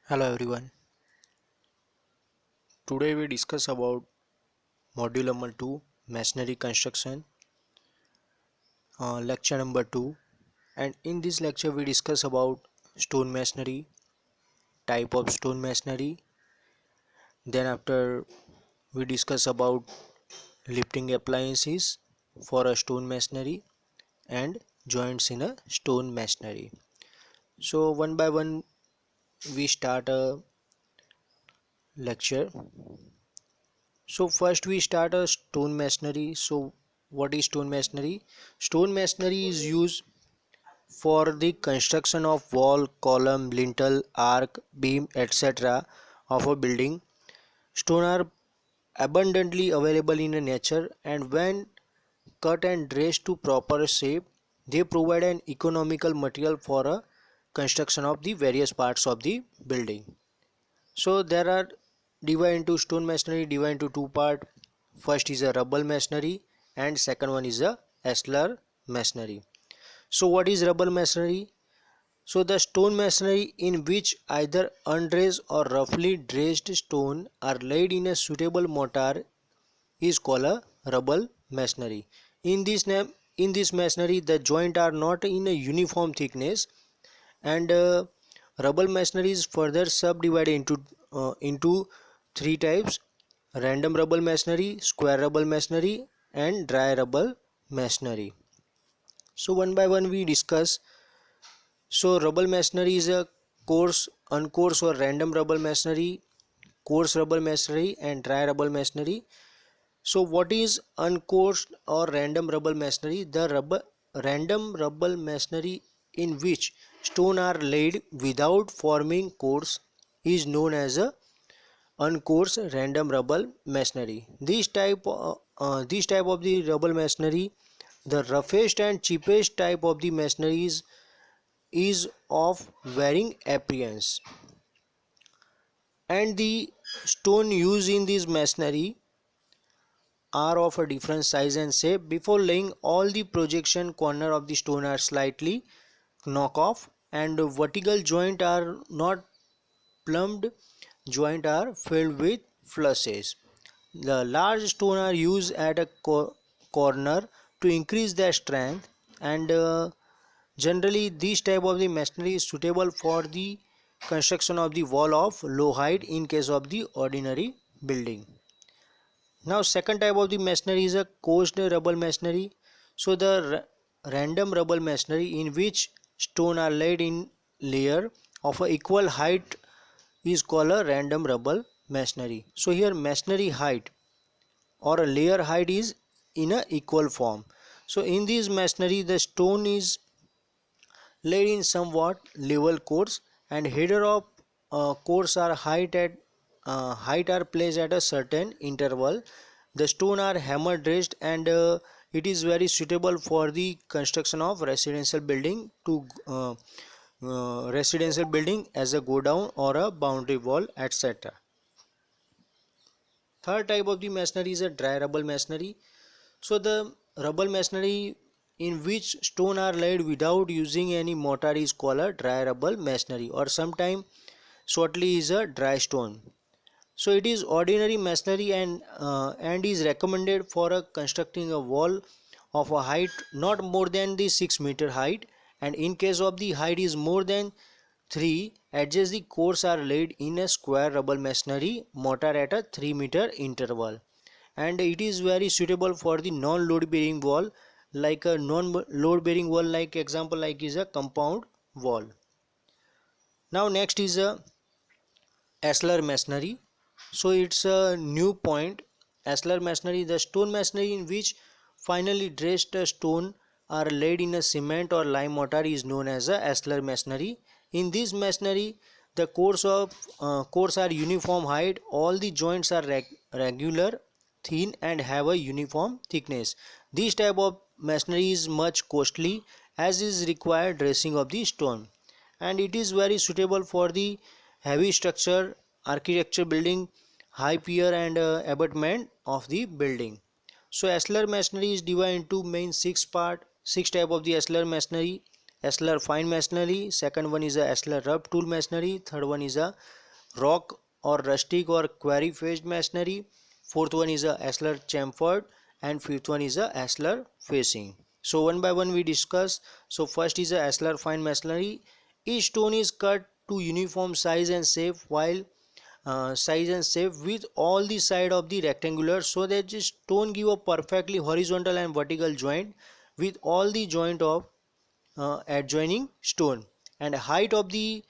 Hello everyone. Today we discuss about module number 2 masonry construction, lecture number 2, and in this lecture we discuss about stone masonry, type of stone masonry. Then after we discuss about lifting appliances for a stone masonry and joints in a stone masonry. So one by one we start a lecture. So first we start a stone masonry. So what is stone masonry? Stone masonry is used for the construction of wall, column, lintel, arc, beam, etc. of a building. Stone are abundantly available in nature, and when cut and dressed to proper shape, they provide an economical material for a construction of the various parts of the building. So there are divided into stone masonry divided into two part. First is a rubble masonry and second one is a ashlar masonry. So what is rubble masonry? So the stone masonry in which either undressed or roughly dressed stone are laid in a suitable mortar is called a rubble masonry. In this masonry the joint are not in a uniform thickness, and rubble masonry is further subdivided into three types: random rubble masonry, square rubble masonry, and dry rubble masonry. So one by one we discuss. So rubble masonry is a coarse, uncoarse or random rubble masonry, coarse rubble masonry, and dry rubble masonry. So what is uncoursed or random rubble masonry? Random rubble masonry in which stone are laid without forming cores is known as a uncoursed random rubble masonry. This type of the rubble masonry, the roughest and cheapest type of the masonry is of varying appearance, and the stone used in this masonry are of a different size and shape. Before laying, all the projection corner of the stone are slightly knock off, and vertical joint are not plumbed, joint are filled with flushes. The large stone are used at a corner to increase their strength, and generally this type of the masonry is suitable for the construction of the wall of low height in case of the ordinary building. Now second type of the masonry is a coarse rubble masonry. So the random rubble masonry in which stone are laid in layer of a equal height is called a random rubble masonry. So here masonry height or a layer height is in a equal form. So in this masonry the stone is laid in somewhat level course, and header of course are height are placed at a certain interval. The stone are hammer dressed, and it is very suitable for the construction of residential building as a go down or a boundary wall, etc. Third type of the masonry is a dry rubble masonry. So the rubble masonry in which stone are laid without using any mortar is called a dry rubble masonry, or sometimes shortly is a dry stone. So it is ordinary masonry, and is recommended for a constructing a wall of a height not more than the 6 meter height, and in case of the height is more than 3, edges the cores are laid in a square rubble masonry mortar at a 3 meter interval, and it is very suitable for the non-load bearing wall, like a non-load bearing wall, like example like is a compound wall. Now next is a ashlar masonry. So it's a new point. Ashlar masonry, the stone masonry in which finally dressed stone are laid in a cement or lime mortar, is known as a ashlar masonry. In this masonry the cores are uniform height, all the joints are regular, thin, and have a uniform thickness. This type of masonry is much costly, as is required dressing of the stone, and it is very suitable for the heavy structure, architecture building, high pier, and abutment of the building. So ashlar masonry is divided into main six type of the ashlar masonry. Ashlar fine masonry, second one is a Ashlar rough tool masonry, third one is a rock or rustic or quarry faced masonry, fourth one is a Ashlar chamfered, and fifth one is a Ashlar facing. So one by one we discuss. So first is a Ashlar fine masonry. Each stone is cut to uniform size and shape while with all the side of the rectangular, so that the stone give a perfectly horizontal and vertical joint with all the joint of adjoining stone, and height of the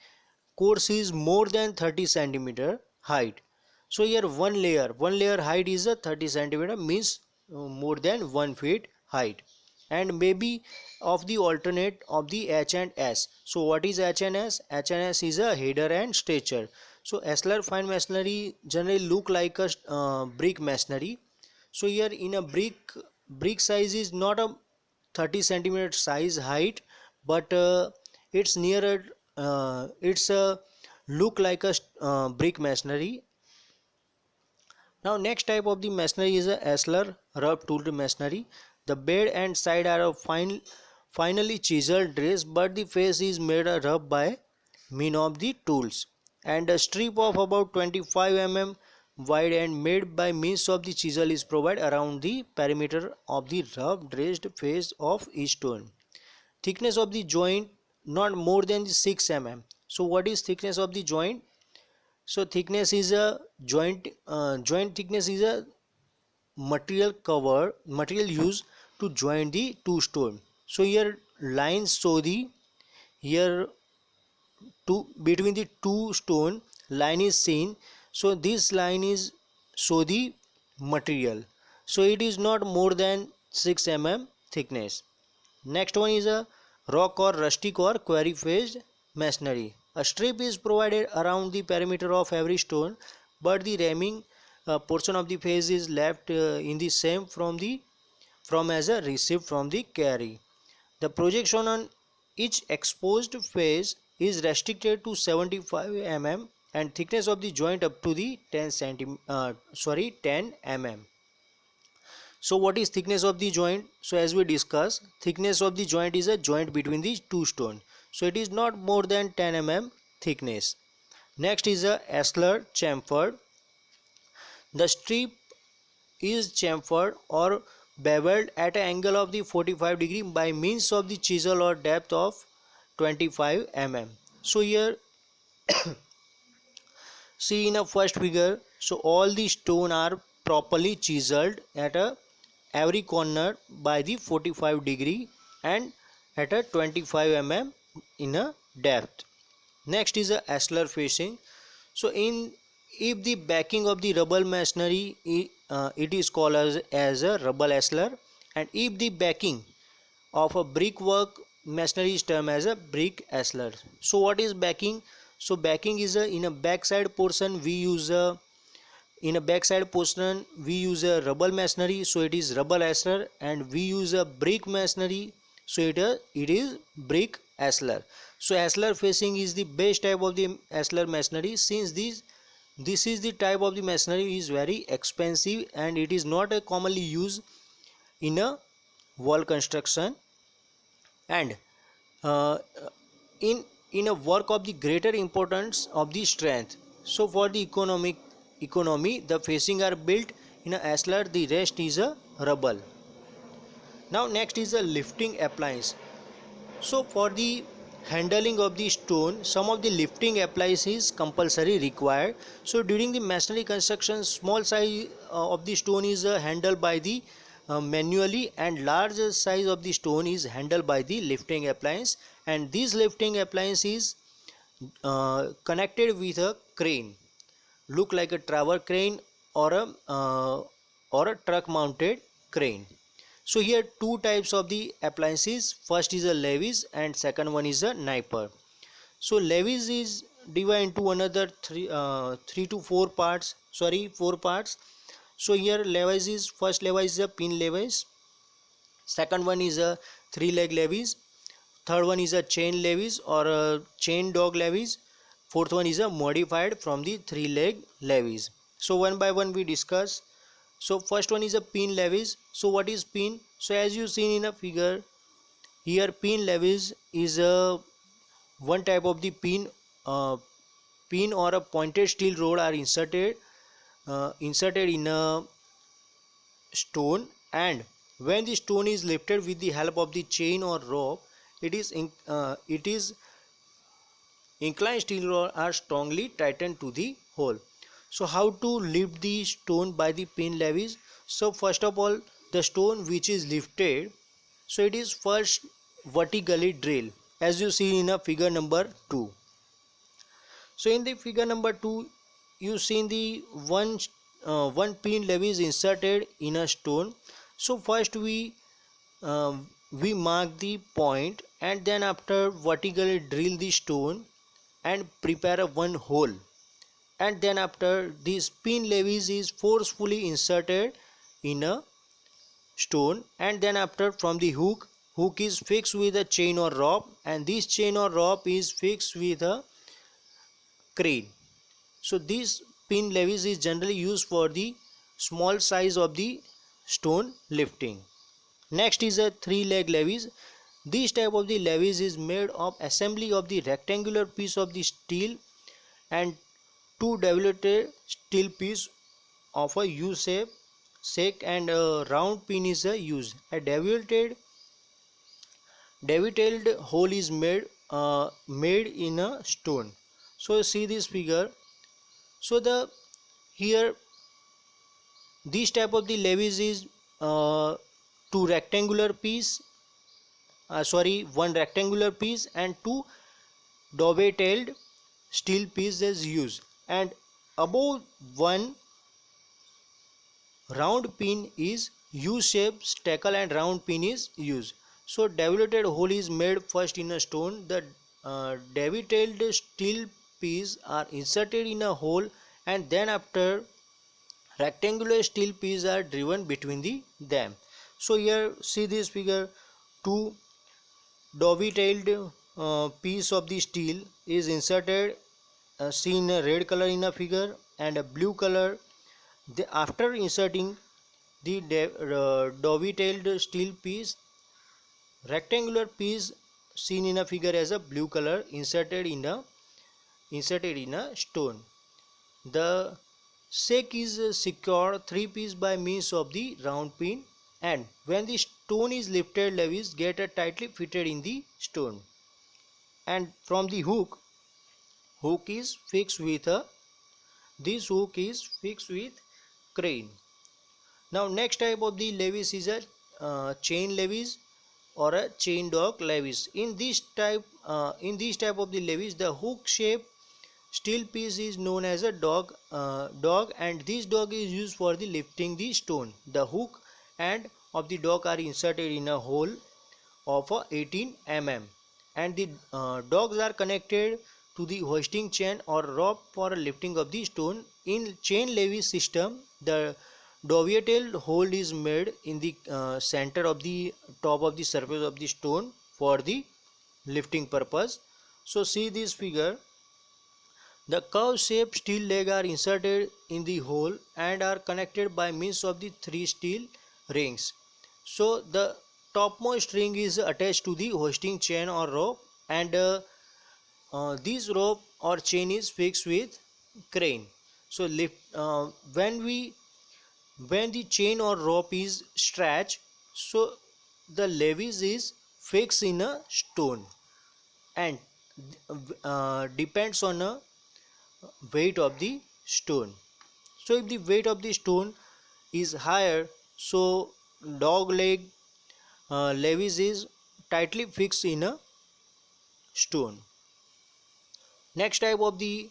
course is more than 30 centimeter height. So here one layer height is a 30 centimeter, means more than 1 feet height, and maybe of the alternate of the H and S. So what is H and S? H and S is a header and stature. So Ashlar fine masonry generally look like a brick masonry. So here in a brick size is not a 30 centimeter size height, but it's nearer, it's a look like a brick masonry. Now next type of the masonry is a Ashlar rough tool masonry. The bed and side are of finely chiseled dress, but the face is made rough by mean of the tools, and a strip of about 25 mm wide and made by means of the chisel is provided around the perimeter of the rough dressed face of each stone. Thickness of the joint not more than 6 mm. So what is thickness of the joint? So thickness is a joint thickness is a material used to join the two stone. So here lines show the, here two between the two stone line is seen. So this line is show the material. So it is not more than 6 mm thickness. Next one is a rock or rustic or quarry faced masonry. A strip is provided around the perimeter of every stone, but the remaining portion of the face is left in the same from as a received from the quarry. The projection on each exposed face is restricted to 75 mm and thickness of the joint up to the 10 mm. So what is thickness of the joint? So as we discussed, thickness of the joint is a joint between the two stone. So it is not more than 10 mm thickness. Next is a Ashlar chamfered. The strip is chamfered or beveled at an angle of the 45 degree by means of the chisel or depth of 25 mm. So here see in a first figure, so all the stone are properly chiseled at a every corner by the 45 degree and at a 25 mm in a depth. Next is a Ashlar facing. So in if the backing of the rubble masonry, it is called as a rubble Ashlar, and if the backing of a brickwork masonry is termed as a brick Ashlar. So what is backing? So backing is a in a backside portion we use a rubble masonry, so it is rubble Ashlar, and we use a brick masonry, so it is brick Ashlar. So Ashlar facing is the best type of the Ashlar masonry, since this is the type of the masonry is very expensive and it is not a commonly used in a wall construction, and uh, in a work of the greater importance of the strength. So for the economy the facing are built in a Ashlar, the rest is a rubble. Now next is a lifting appliance. So for the handling of the stone, some of the lifting appliances compulsory required. So during the masonry construction, small size of the stone is handled by the manually, and large size of the stone is handled by the lifting appliance, and this lifting appliance is connected with a crane, look like a tower crane or a truck mounted crane. So here two types of the appliances, first is a levies and second one is a kniper. So levies is divided into another three to four parts, four parts. So here levies is, first levies is a pin levies, second one is a three leg levies, third one is a chain levies or a chain dog levies, fourth one is a modified from the three leg levies. So one by one we discuss. So first one is a pin levies. So what is pin? So as you seen in a figure, Here pin levies is a one type of the pin or a pointed steel rod are inserted in a stone, and when the stone is lifted with the help of the chain or rope, it is inclined steel rods are strongly tightened to the hole. So how to lift the stone by the pin levies? So first of all, the stone which is lifted, so it is first vertically drilled, as you see in a figure number 2. So in the figure number 2, you see the one pin levy is inserted in a stone. So first we mark the point, and then after vertically drill the stone and prepare a one hole, and then after this pin levies is forcefully inserted in a stone, and then after from the hook is fixed with a chain or rope, and this chain or rope is fixed with a crane. So this pin levies is generally used for the small size of the stone lifting. Next is a three leg levies. This type of the levies is made of assembly of the rectangular piece of the steel and two developed steel piece of a U shape shake, and a round pin is used. A dovetailed hole is made in a stone. So see this figure. So the here this type of the levies is two rectangular piece one rectangular piece and two dovetailed steel pieces used, and above one round pin is U-shaped stackle and round pin is used. So deviated hole is made first in a stone. The dovetailed steel piece are inserted in a hole, and then after rectangular steel pieces are driven between them. So here see this figure, two dovetailed piece of the steel is inserted, seen a red color in a figure and a blue color. After inserting the dovetailed steel piece, rectangular piece seen in a figure as a blue color inserted in a stone. The shake is secured three piece by means of the round pin, and when the stone is lifted, levies get tightly fitted in the stone, and from the hook is fixed with a this hook is fixed with crane. Now next type of the levies is a chain levies or a chain dog levies. In this type of the levies, the hook shape steel piece is known as a dog, and this dog is used for the lifting the stone. The hook and of the dog are inserted in a hole of 18 mm, and the dogs are connected to the hoisting chain or rope for lifting of the stone. In chain levy system, the dovetailed hole is made in the center of the top of the surface of the stone for the lifting purpose. So see this figure. The curve-shaped steel legs are inserted in the hole and are connected by means of the three steel rings. So the topmost ring is attached to the hoisting chain or rope, and this rope or chain is fixed with crane. So when the chain or rope is stretched, so the levies is fixed in a stone, and depends on a weight of the stone. So if the weight of the stone is higher, so dog leg levies is tightly fixed in a stone. Next type of the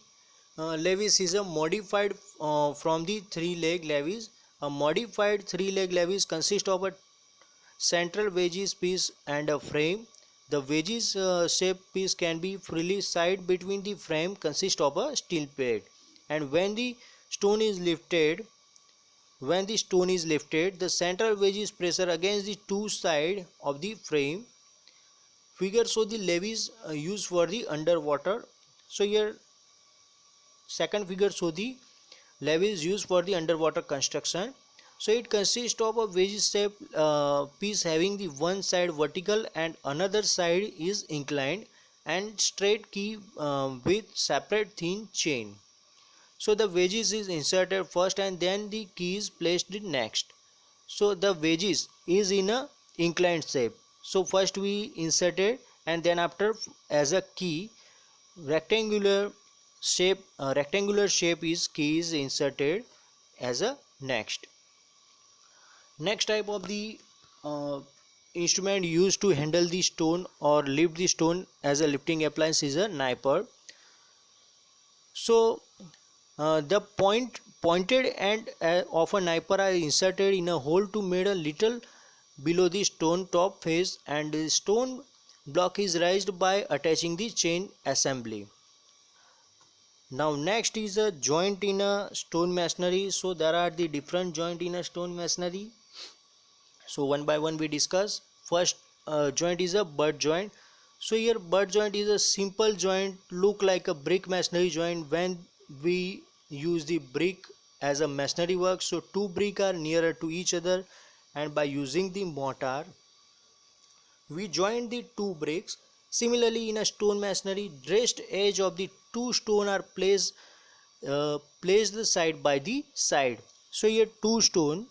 levies is a modified from the three leg levies. A modified three leg levies consist of a central wedges piece and a frame. The wedges shaped piece can be freely side between the frame consist of a steel plate, and when the stone is lifted, the central wedges pressure against the two sides of the frame. Figure show the levies used for the underwater. So here second figure show the levies used for the underwater construction. So it consists of a wedge shaped piece having the one side vertical and another side is inclined, and straight key with separate thin chain. So the wedges is inserted first and then the key is placed next. So the wedges is in a inclined shape. So first we inserted, and then after as a key rectangular shape is key is inserted as a next type of the uh, instrument used to handle the stone or lift the stone as a lifting appliance is a kniper. So the pointed end of a kniper are inserted in a hole to made a little below the stone top face, and the stone block is raised by attaching the chain assembly. Now next is a joint in a stone masonry. So there are the different joint in a stone masonry. So one by one we discuss. First joint is a butt joint. So here butt joint is a simple joint, look like a brick masonry joint when we use the brick as a masonry work. So two brick are nearer to each other, and by using the mortar we join the two bricks. Similarly in a stone masonry, dressed edge of the two stone are placed side by the side. So here two stone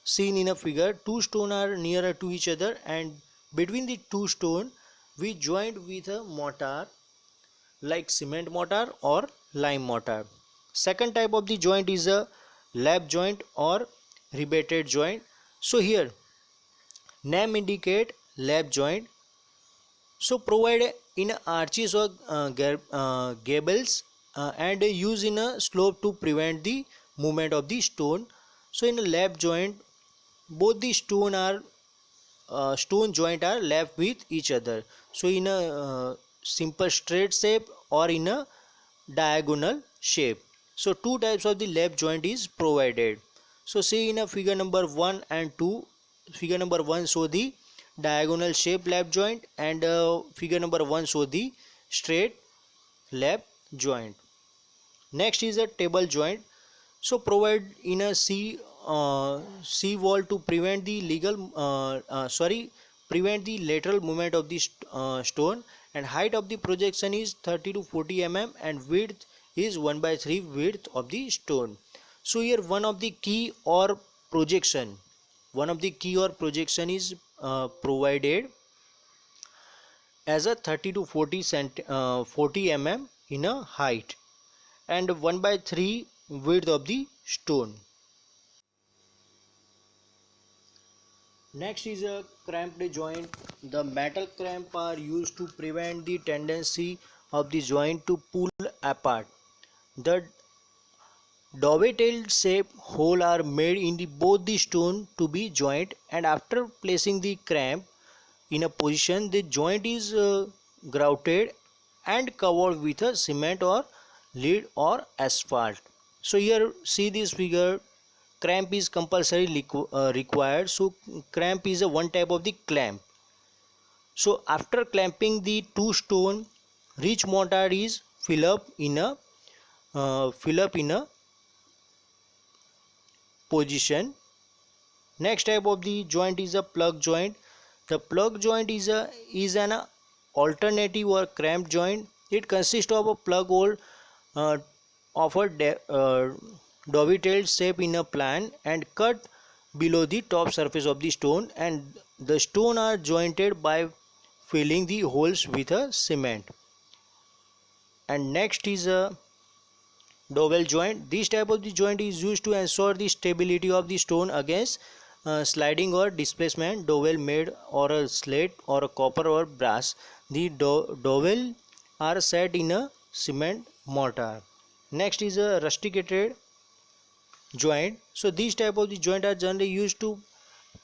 seen in a figure, two stone are nearer to each other, and between the two stone we joined with a mortar like cement mortar or lime mortar. Second type of the joint is a lap joint or rebated joint. So here name indicate lap joint. So provide in arches or gables and use in a slope to prevent the movement of the stone. So in a lap joint, both the stone joint are left with each other. So in a simple straight shape or in a diagonal shape. So two types of the lap joint is provided. So see in a figure number 1 and 2, figure number 1 show the diagonal shape lap joint, and figure number 1 show the straight lap joint. Next is a table joint. So provide in a C wall to prevent the prevent the lateral movement of the stone, and height of the projection is 30 to 40 mm and width is 1 by 3 width of the stone. So here one of the key or projection is provided as a 30 to 40 mm in a height and 1 by 3 width of the stone. Next is a cramped joint. The metal clamp are used to prevent the tendency of the joint to pull apart. The dovetail shaped hole are made in both the stone to be joint, and after placing the clamp in a position, the joint is grouted and covered with a cement or lead or asphalt. So here see this figure, clamp is compulsory required. So clamp is a one type of the clamp. So after clamping the two stone, rich mortar is fill up in a position. Next type of the joint is a plug joint. The plug joint is an alternative or cramp joint. It consists of a plug hole uh, of a dovetailed shape in a plan and cut below the top surface of the stone, and the stone are jointed by filling the holes with a cement. And next is a dowel joint. This type of the joint is used to ensure the stability of the stone against sliding or displacement. Dowel made or a slate or a copper or brass. The dowel are set in a cement mortar. Next is a rusticated joint. So these type of the joint are generally used to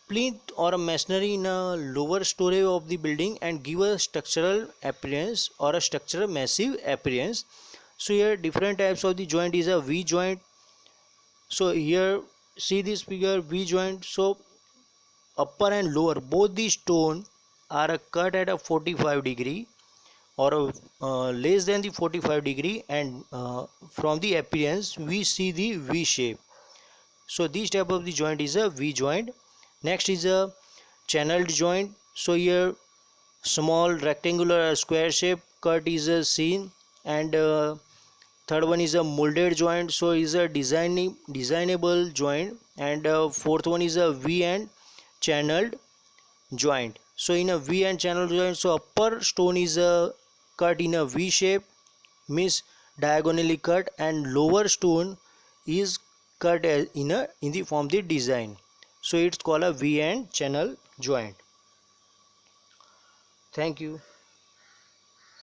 plinth or a masonry in a lower story of the building and give a structural appearance or a structural massive appearance. So here different types of the joint is a V joint. So here see this figure V joint. So upper and lower both the stone are cut at a 45 degree or less than the 45 degree, and from the appearance we see the V shape. So this type of the joint is a V joint. Next is a channeled joint. So here small rectangular or square shape cut is a seen, and third one is a molded joint, so is a designable joint, and fourth one is a V and channeled joint. So in a V and channel joint, so upper stone is cut in a V shape, means diagonally cut, and lower stone is cut in the form the design. So it's called a V and channel joint. Thank you.